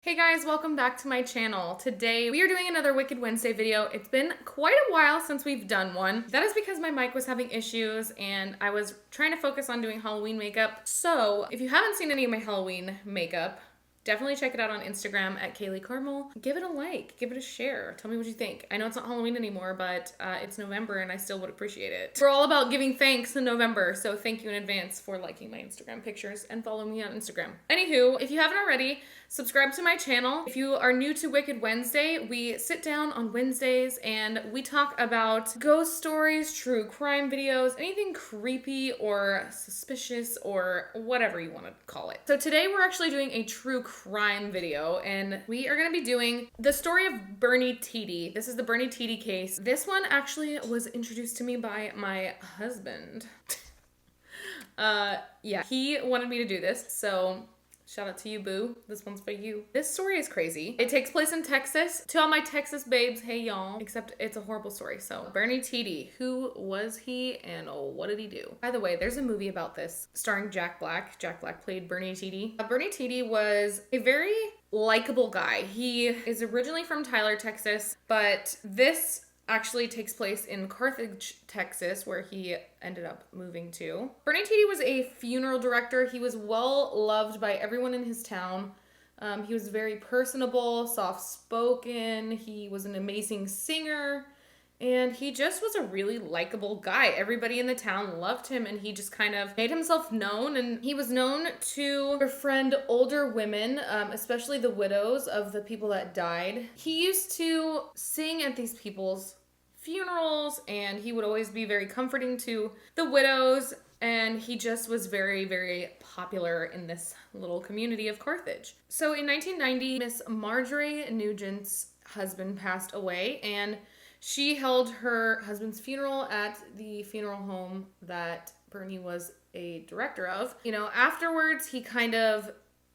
Hey guys, welcome back to my channel. Today we are doing another Wicked Wednesday video. It's been quite a while since we've done one. That is because my mic was having issues and I was trying to focus on doing Halloween makeup. So if you haven't seen any of my Halloween makeup, definitely check it out on Instagram at Kayleecarmel. Give it a like, give it a share. Tell me what you think. I know it's not Halloween anymore, but it's November and I still would appreciate it. We're all about giving thanks in November, so thank you in advance for liking my Instagram pictures and following me on Instagram. Anywho, if you haven't already, subscribe to my channel. If you are new to Wicked Wednesday, we sit down on Wednesdays and we talk about ghost stories, true crime videos, anything creepy or suspicious or whatever you want to call it. So today we're actually doing a true crime video and we are going to be doing the story of Bernie Tiede. This is the Bernie Tiede case. This one actually was introduced to me by my husband. Yeah, he wanted me to do this, so shout out to you, boo. This one's for you. This story is crazy. It takes place in Texas. To all my Texas babes, hey y'all. Except it's a horrible story. So, Bernie Tiede, who was he and what did he do? By the way, there's a movie about this starring Jack Black. Jack Black played Bernie Tiede. Bernie Tiede was a very likable guy. He is originally from Tyler, Texas, but this actually takes place in Carthage, Texas, where he ended up moving to. Bernie Tiede was a funeral director. He was well loved by everyone in his town. He was very personable, soft-spoken. He was an amazing singer, and he just was a really likable guy. Everybody in the town loved him, and he just kind of made himself known, and he was known to befriend older women, especially the widows of the people that died. He used to sing at these people's funerals, and he would always be very comforting to the widows, and he just was very, very popular in this little community of Carthage. So in 1990, Miss Marjorie Nugent's husband passed away, and she held her husband's funeral at the funeral home that Bernie was a director of. You know, afterwards, he kind of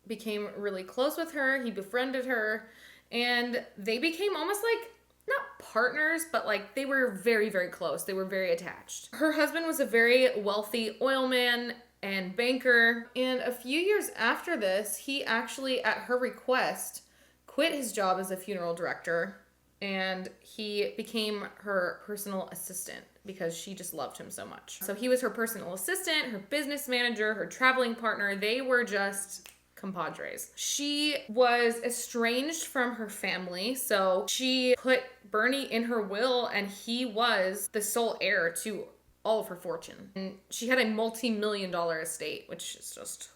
became really close with her. He befriended her, and they became almost like, not partners, but like they were very, very close. They were very attached. Her husband was a very wealthy oil man and banker. And a few years after this, he actually, at her request, quit his job as a funeral director and he became her personal assistant because she just loved him so much. So he was her personal assistant, her business manager, her traveling partner. They were just compadres. She was estranged from her family, so she put Bernie in her will and he was the sole heir to all of her fortune. And she had a multi-million-dollar estate, which is just,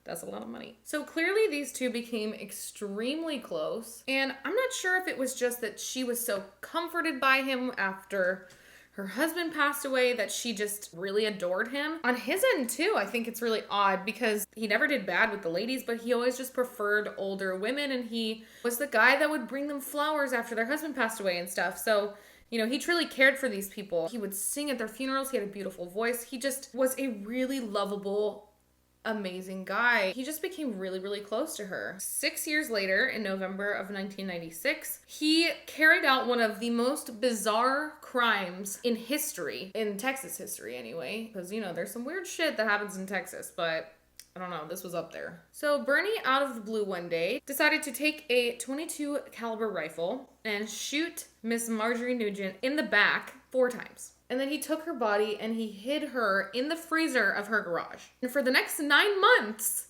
that's a lot of money. So clearly these two became extremely close, and I'm not sure if it was just that she was so comforted by him after her husband passed away that she just really adored him. On his end too, I think it's really odd because he never did bad with the ladies, but he always just preferred older women, and he was the guy that would bring them flowers after their husband passed away and stuff. So, you know, he truly cared for these people. He would sing at their funerals. He had a beautiful voice. He just was a really lovable, amazing guy. He just became really, really close to her. 6 years later, in November of 1996, he carried out one of the most bizarre crimes in history, in Texas history anyway, because, you know, there's some weird shit that happens in Texas, but I don't know, this was up there. So Bernie, out of the blue one day, decided to take a .22 caliber rifle and shoot Miss Marjorie Nugent in the back 4 times. And then he took her body and he hid her in the freezer of her garage. And for the next 9 months,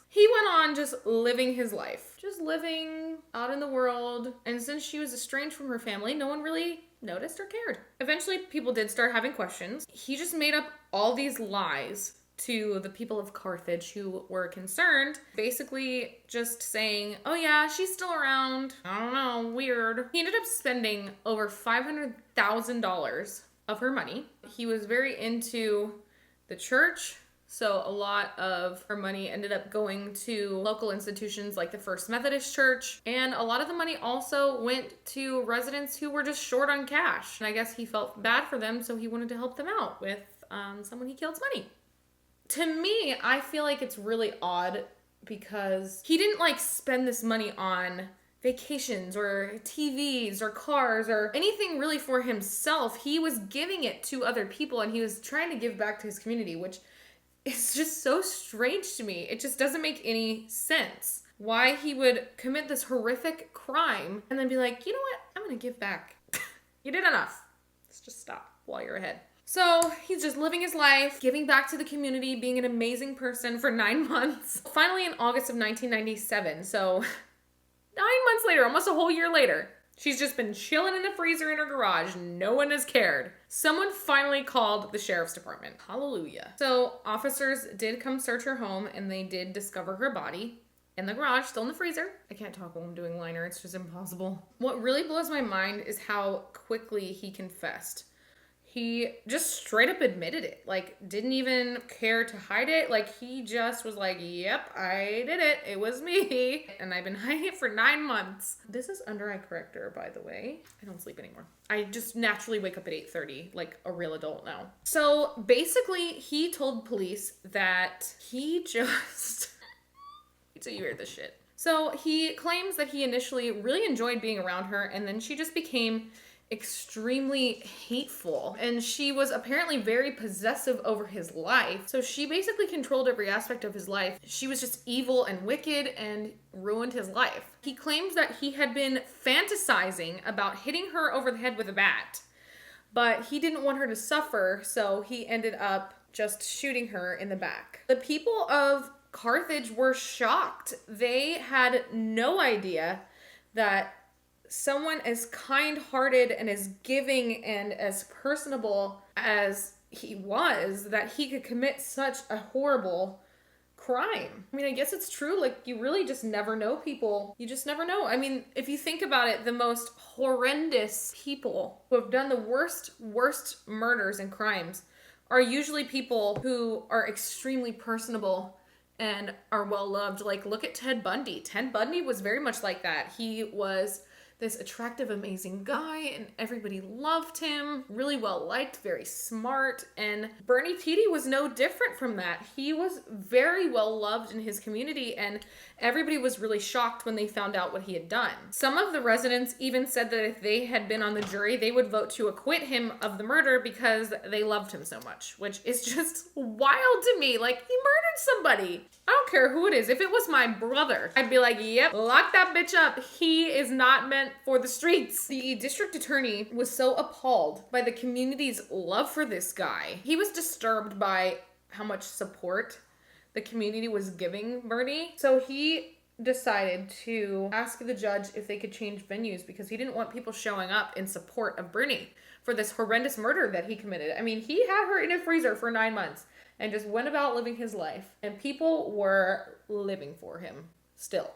he went on just living his life. Just living out in the world. And since she was estranged from her family, no one really noticed or cared. Eventually, people did start having questions. He just made up all these lies to the people of Carthage who were concerned, basically just saying, oh yeah, she's still around. I don't know, weird. He ended up spending over $500,000 of her money. He was very into the church, so a lot of her money ended up going to local institutions like the First Methodist Church, and a lot of the money also went to residents who were just short on cash. And I guess he felt bad for them, so he wanted to help them out with someone he killed's money. To me, I feel like it's really odd because he didn't like spend this money on vacations or TVs or cars or anything really for himself. He was giving it to other people and he was trying to give back to his community, which is just so strange to me. It just doesn't make any sense. why he would commit this horrific crime and then be like, you know what? I'm going to give back. You did enough. Let's just stop while you're ahead. So he's just living his life, giving back to the community, being an amazing person for 9 months. Finally, in August of 1997, so 9 months later, almost a whole year later, she's just been chilling in the freezer in her garage. No one has cared. Someone finally called the sheriff's department. Hallelujah. So officers did come search her home and they did discover her body in the garage, still in the freezer. I can't talk while I'm doing liner. It's just impossible. What really blows my mind is how quickly he confessed. He just straight up admitted it. Like, didn't even care to hide it. Like, he just was like, yep, I did it. It was me. And I've been hiding it for 9 months. This is under eye corrector, by the way. I don't sleep anymore. I just naturally wake up at 8:30, like a real adult now. So basically, he told police that he just... So you hear this shit. So he claims that he initially really enjoyed being around her, and then she just became extremely hateful, and she was apparently very possessive over his life. So she basically controlled every aspect of his life. She was just evil and wicked and ruined his life. He claims that he had been fantasizing about hitting her over the head with a bat, but he didn't want her to suffer, so he ended up just shooting her in the back. The people of Carthage were shocked. They had no idea that someone as kind-hearted and as giving and as personable as he was, that he could commit such a horrible crime. I mean, I guess it's true. Like, you really just never know people. You just never know. I mean, if you think about it, the most horrendous people who have done the worst murders and crimes are usually people who are extremely personable and are well-loved. Like, look at Ted Bundy. Ted Bundy was very much like that. He was this attractive, amazing guy, and everybody loved him. Really well-liked, very smart, and Bernie Tiede was no different from that. He was very well-loved in his community, and everybody was really shocked when they found out what he had done. Some of the residents even said that if they had been on the jury, they would vote to acquit him of the murder because they loved him so much, which is just wild to me. Like, he murdered somebody. I don't care who it is. If it was my brother, I'd be like, yep, lock that bitch up. He is not meant for the streets. The district attorney was so appalled by the community's love for this guy. He was disturbed by how much support the community was giving Bernie. So he decided to ask the judge if they could change venues because he didn't want people showing up in support of Bernie for this horrendous murder that he committed. I mean, he had her in a freezer for 9 months and just went about living his life. And people were living for him still.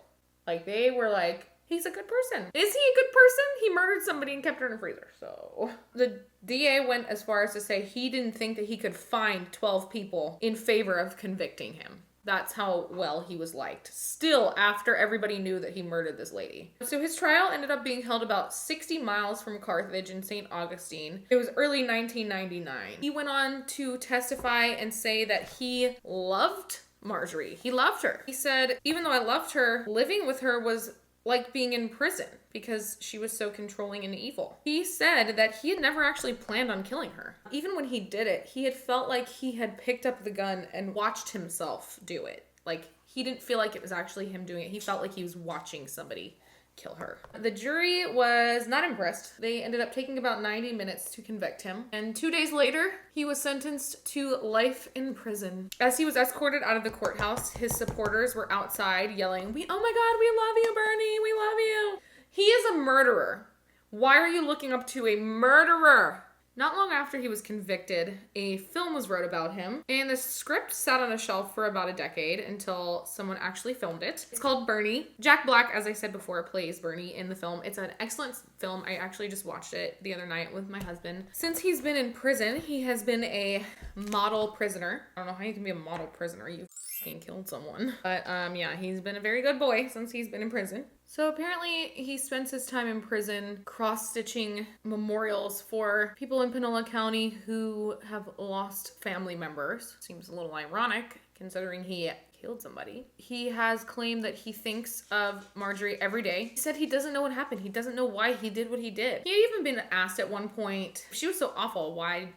Like, they were like, he's a good person. Is he a good person? He murdered somebody and kept her in a freezer. So the DA went as far as to say he didn't think that he could find 12 people in favor of convicting him. That's how well he was liked. Still, after everybody knew that he murdered this lady. So his trial ended up being held about 60 miles from Carthage in St. Augustine. It was early 1999. He went on to testify and say that he loved Marjorie. He loved her. He said, even though I loved her, living with her was like being in prison because she was so controlling and evil. He said that he had never actually planned on killing her. Even when he did it, he had felt like he had picked up the gun and watched himself do it. Like, he didn't feel like it was actually him doing it. He felt like he was watching somebody kill her. The jury was not impressed. They ended up taking about 90 minutes to convict him. And 2 days later, he was sentenced to life in prison. As he was escorted out of the courthouse, his supporters were outside yelling, oh my God, we love you, Bernie, we love you. He is a murderer. Why are you looking up to a murderer? Not long after he was convicted, a film was wrote about him, and the script sat on a shelf for about a decade until someone actually filmed it. It's called Bernie. Jack Black, as I said before, plays Bernie in the film. It's an excellent film. I actually just watched it the other night with my husband. Since he's been in prison, he has been a model prisoner. I don't know how you can be a model prisoner. You fucking killed someone. But yeah, he's been a very good boy since he's been in prison. So apparently he spends his time in prison cross-stitching memorials for people in Panola County who have lost family members. Seems a little ironic considering he killed somebody. He has claimed that he thinks of Marjorie every day. He said he doesn't know what happened. He doesn't know why he did what he did. He had even been asked at one point, if she was so awful, why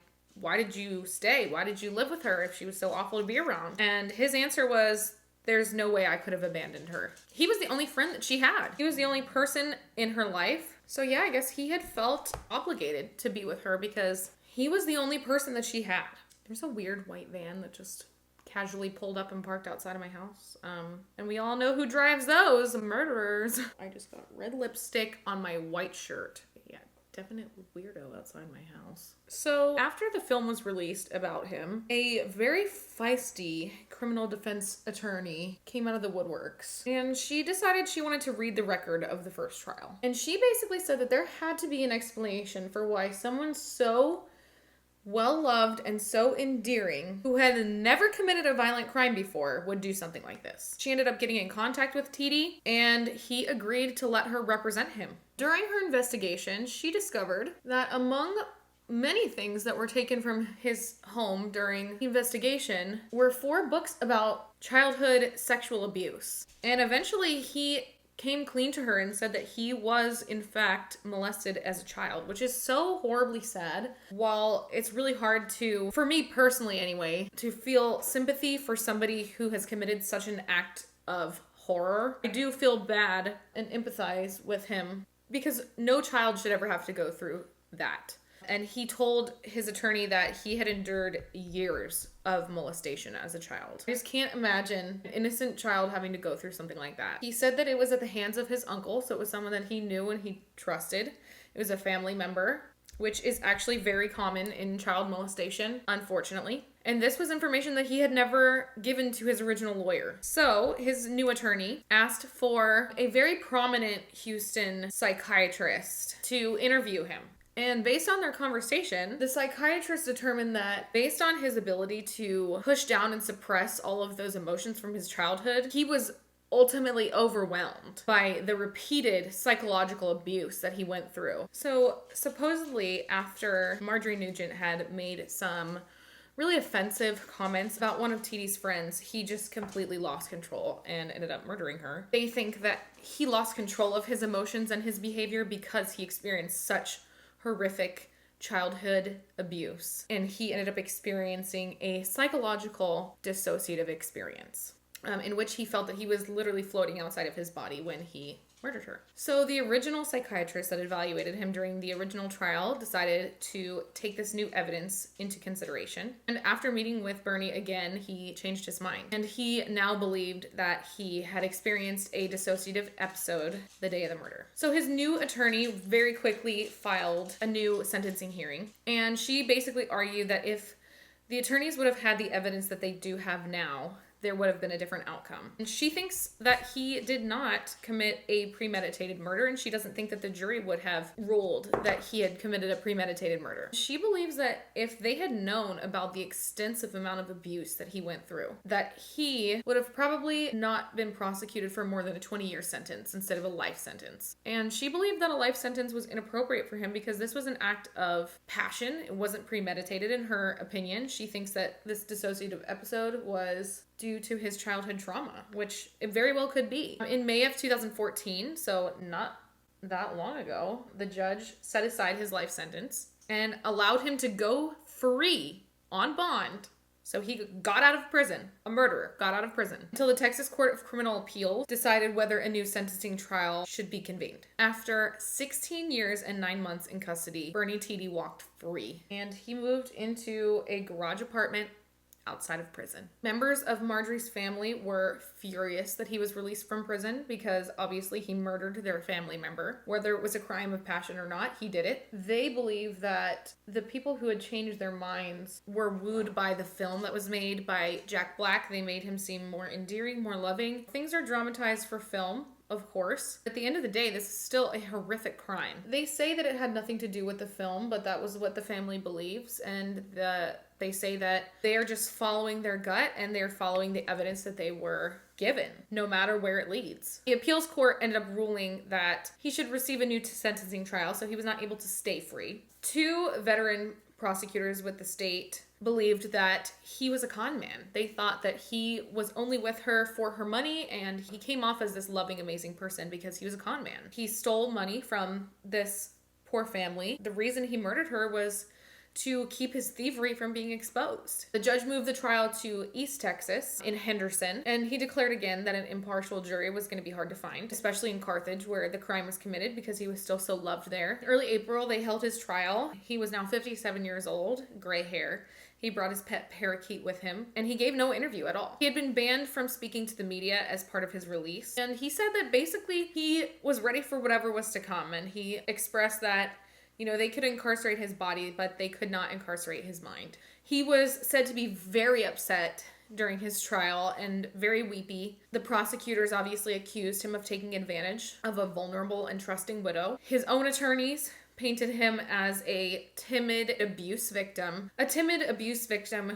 did you stay? Why did you live with her if she was so awful to be around? And his answer was, there's no way I could have abandoned her. He was the only friend that she had. He was the only person in her life. So yeah, I guess he had felt obligated to be with her because he was the only person that she had. There's a weird white van that just casually pulled up and parked outside of my house. And we all know who drives those, murderers. I just got red lipstick on my white shirt. Yeah, definite weirdo outside my house. So after the film was released about him, a very feisty criminal defense attorney came out of the woodworks, and she decided she wanted to read the record of the first trial. And she basically said that there had to be an explanation for why someone so well-loved and so endearing, who had never committed a violent crime before, would do something like this. She ended up getting in contact with Tiede, and he agreed to let her represent him. During her investigation, she discovered that among many things that were taken from his home during the investigation were 4 books about childhood sexual abuse. And eventually he came clean to her and said that he was in fact molested as a child, which is so horribly sad. While it's really hard to, for me personally anyway, to feel sympathy for somebody who has committed such an act of horror, I do feel bad and empathize with him because no child should ever have to go through that. And he told his attorney that he had endured years of molestation as a child. I just can't imagine an innocent child having to go through something like that. He said that it was at the hands of his uncle, so it was someone that he knew and he trusted. It was a family member, which is actually very common in child molestation, unfortunately. And this was information that he had never given to his original lawyer. So his new attorney asked for a very prominent Houston psychiatrist to interview him. And based on their conversation, the psychiatrist determined that based on his ability to push down and suppress all of those emotions from his childhood, he was ultimately overwhelmed by the repeated psychological abuse that he went through. So supposedly after Marjorie Nugent had made some really offensive comments about one of Tiede's friends, he just completely lost control and ended up murdering her. They think that he lost control of his emotions and his behavior because he experienced such horrific childhood abuse, and he ended up experiencing a psychological dissociative experience in which he felt that he was literally floating outside of his body when he murdered her. So the original psychiatrist that evaluated him during the original trial decided to take this new evidence into consideration. And after meeting with Bernie again, he changed his mind. And he now believed that he had experienced a dissociative episode the day of the murder. So his new attorney very quickly filed a new sentencing hearing. And she basically argued that if the attorneys would have had the evidence that they do have now, there would have been a different outcome. And she thinks that he did not commit a premeditated murder, and she doesn't think that the jury would have ruled that he had committed a premeditated murder. She believes that if they had known about the extensive amount of abuse that he went through, that he would have probably not been prosecuted for more than a 20-year sentence instead of a life sentence. And she believed that a life sentence was inappropriate for him because this was an act of passion. It wasn't premeditated in her opinion. She thinks that this dissociative episode was due to his childhood trauma, which it very well could be. In May of 2014, so not that long ago, the judge set aside his life sentence and allowed him to go free on bond. So he got out of prison. A murderer got out of prison until the Texas Court of Criminal Appeals decided whether a new sentencing trial should be convened. After 16 years and 9 months in custody, Bernie Tiede walked free, and he moved into a garage apartment outside of prison. Members of Marjorie's family were furious that he was released from prison because obviously he murdered their family member. Whether it was a crime of passion or not, he did it. They believe that the people who had changed their minds were wooed by the film that was made by Jack Black. They made him seem more endearing, more loving. Things are dramatized for film, of course. At the end of the day, this is still a horrific crime. They say that it had nothing to do with the film, but that was what the family believes, and they say that they are just following their gut and they're following the evidence that they were given, no matter where it leads. The appeals court ended up ruling that he should receive a new sentencing trial, so he was not able to stay free. 2 veteran prosecutors with the state believed that he was a con man. They thought that he was only with her for her money, and he came off as this loving, amazing person because he was a con man. He stole money from this poor family. The reason he murdered her was to keep his thievery from being exposed. The judge moved the trial to East Texas in Henderson, and he declared again that an impartial jury was going to be hard to find, especially in Carthage where the crime was committed, because he was still so loved there. Early April, they held his trial. He was now 57 years old, gray hair. He brought his pet parakeet with him, and he gave no interview at all. He had been banned from speaking to the media as part of his release, and he said that basically he was ready for whatever was to come, and he expressed that, you know, they could incarcerate his body, but they could not incarcerate his mind. He was said to be very upset during his trial and very weepy. The prosecutors obviously accused him of taking advantage of a vulnerable and trusting widow. His own attorneys painted him as a timid abuse victim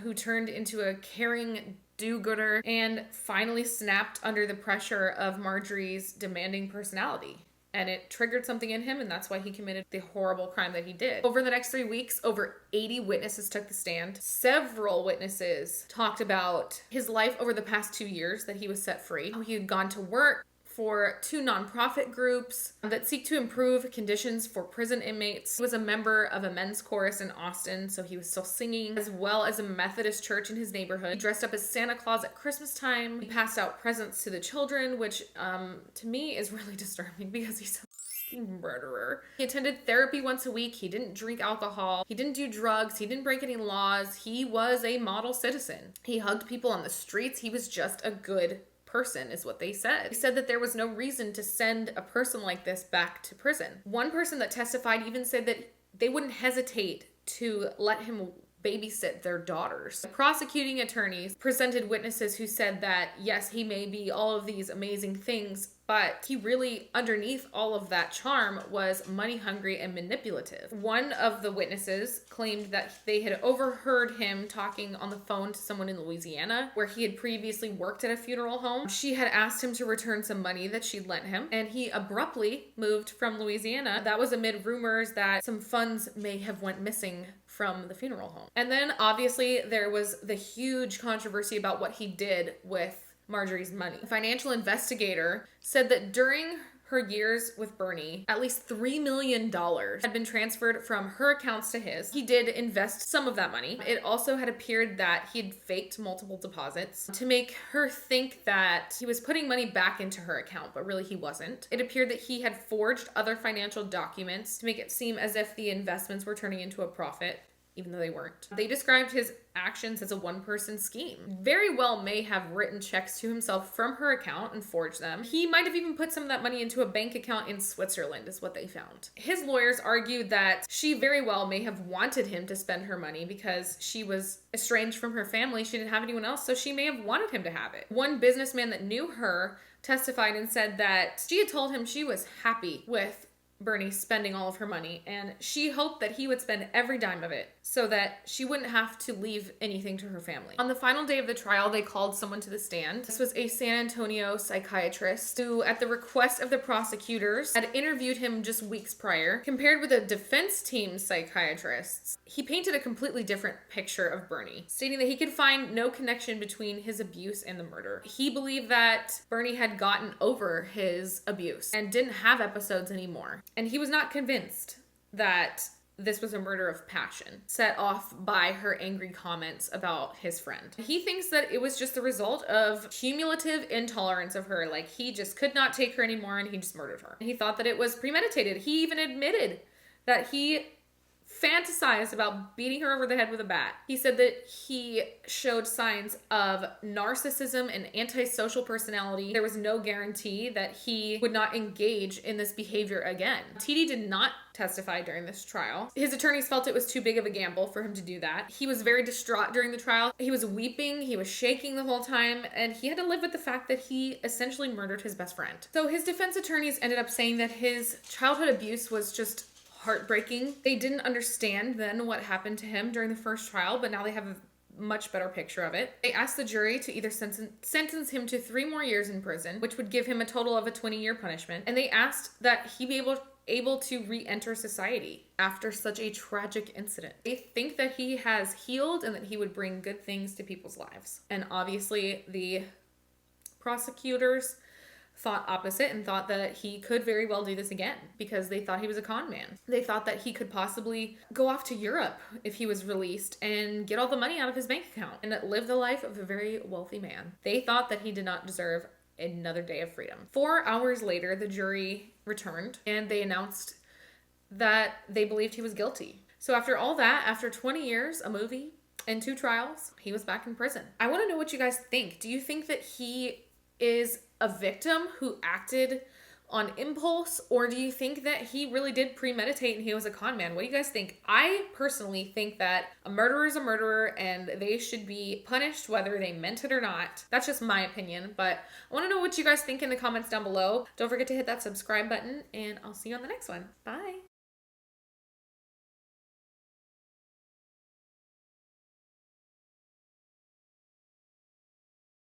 who turned into a caring do-gooder and finally snapped under the pressure of Marjorie's demanding personality. And it triggered something in him, and that's why he committed the horrible crime that he did. Over the next 3 weeks, over 80 witnesses took the stand. Several witnesses talked about his life over the past 2 years that he was set free, how he had gone to work for 2 nonprofit groups that seek to improve conditions for prison inmates. He was a member of a men's chorus in Austin, so he was still singing, as well as a Methodist church in his neighborhood. He dressed up as Santa Claus at Christmas time. He passed out presents to the children, which to me is really disturbing because he's a murderer. He attended therapy once a week. He didn't drink alcohol. He didn't do drugs. He didn't break any laws. He was a model citizen. He hugged people on the streets. He was just a good person, is what they said. They said that there was no reason to send a person like this back to prison. One person that testified even said that they wouldn't hesitate to let him babysit their daughters. The prosecuting attorneys presented witnesses who said that, yes, he may be all of these amazing things, but he really, underneath all of that charm, was money hungry and manipulative. One of the witnesses claimed that they had overheard him talking on the phone to someone in Louisiana, where he had previously worked at a funeral home. She had asked him to return some money that she'd lent him, and he abruptly moved from Louisiana. That was amid rumors that some funds may have went missing from the funeral home. And then obviously there was the huge controversy about what he did with Marjorie's money. A financial investigator said that during her years with Bernie, at least $3 million had been transferred from her accounts to his. He did invest some of that money. It also had appeared that he had faked multiple deposits to make her think that he was putting money back into her account, but really he wasn't. It appeared that he had forged other financial documents to make it seem as if the investments were turning into a profit, even though they weren't. They described his actions as a one-person scheme. Very well may have written checks to himself from her account and forged them. He might have even put some of that money into a bank account in Switzerland, is what they found. His lawyers argued that she very well may have wanted him to spend her money because she was estranged from her family. She didn't have anyone else, so she may have wanted him to have it. One businessman that knew her testified and said that she had told him she was happy with Bernie spending all of her money, and she hoped that he would spend every dime of it so that she wouldn't have to leave anything to her family. On the final day of the trial, they called someone to the stand. This was a San Antonio psychiatrist who, at the request of the prosecutors, had interviewed him just weeks prior. Compared with the defense team's psychiatrists, he painted a completely different picture of Bernie, stating that he could find no connection between his abuse and the murder. He believed that Bernie had gotten over his abuse and didn't have episodes anymore. And he was not convinced that this was a murder of passion, set off by her angry comments about his friend. He thinks that it was just the result of cumulative intolerance of her. Like, he just could not take her anymore and he just murdered her. He thought that it was premeditated. He even admitted that he fantasized about beating her over the head with a bat. He said that he showed signs of narcissism and antisocial personality. There was no guarantee that he would not engage in this behavior again. Tiede did not testify during this trial. His attorneys felt it was too big of a gamble for him to do that. He was very distraught during the trial. He was weeping, he was shaking the whole time, and he had to live with the fact that he essentially murdered his best friend. So his defense attorneys ended up saying that his childhood abuse was just heartbreaking. They didn't understand then what happened to him during the first trial, but now they have a much better picture of it. They asked the jury to either sentence him to 3 more years in prison, which would give him a total of a 20-year punishment. And they asked that he be able to re-enter society after such a tragic incident. They think that he has healed and that he would bring good things to people's lives. And obviously the prosecutors thought opposite and thought that he could very well do this again because they thought he was a con man. They thought that he could possibly go off to Europe if he was released and get all the money out of his bank account and live the life of a very wealthy man. They thought that he did not deserve another day of freedom. 4 hours later, the jury returned and they announced that they believed he was guilty. So after all that, after 20 years, a movie, and 2 trials, he was back in prison. I want to know what you guys think. Do you think that he is a victim who acted on impulse, or do you think that he really did premeditate and he was a con man? What do you guys think? I personally think that a murderer is a murderer and they should be punished whether they meant it or not. That's just my opinion, but I want to know what you guys think in the comments down below. Don't forget to hit that subscribe button and I'll see you on the next one. Bye.